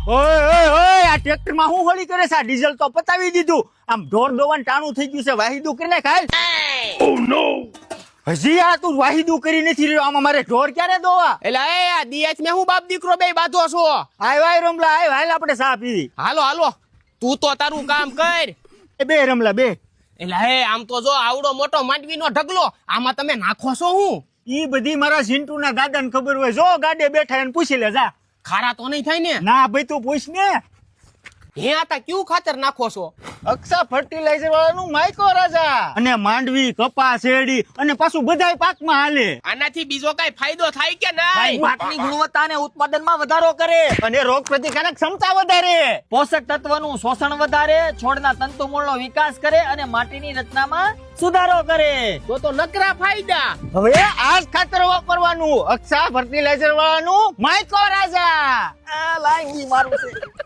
ઓય ઓય ઓય આ ટ્રેક્ટર માં હું હોળી કરે છે? આ ડીઝલ તો પતાવી દીધું. આમ ઢોર દોવાનું ટાણું થઈ ગયું છે. વાહિદું કરીને ખાય. ઓ નો, હજી આ તું વાહિદું કરી નથી રહ્યો. આમાં મારે ઢોર ક્યારે દોવા? એટલે એ આ દિયાચ મે હું બાપ દીકરો બે બાંધો છો. આય રમલા આય, હાલ આપણે ચા પીવી. હાલો હાલો, તું તો તારું કામ કર. એ બે રમલા બે. એટલે હે આમ તો જો આવડો મોટો માંડવીનો ઢગલો, આમાં તમે નાખો છો હું? ઈ બધી મારા ઝીંટુના દાદાને ખબર હોય. જો ગાડે બેઠા એને પૂછી લે જા. ખારા તો નહીં થાય ને? ના ભાઈ તું પૂછ ને. હે આતા ક્યું ખાતર નાખો છો? અક્ષા ફર્ટિલાઇઝર વાળાનું માઇકો રાજા. અને માંડવી, કપાસ, શેરડી અને પાછું બધાય પાકમાં હાલે. આનાથી બીજો કઈ ફાયદો થાય કે નહીં? પાકની ગુણવત્તા અને ઉત્પાદનમાં વધારો કરે, અને રોગ પ્રતિકારક ક્ષમતા વધારે. પોષક તત્વનું શોષણ વધારે, છોડના તંતુમૂળનો વિકાસ કરે અને માટીની રચનામાં સુધારો કરે. તો નકરા ફાયદા. હવે આ જ ખાતર વાપરવાનું. અક્ષા ફર્ટિલાઇઝર વાળાનું માઇકો રાજા. આ લાંગી મારું છે.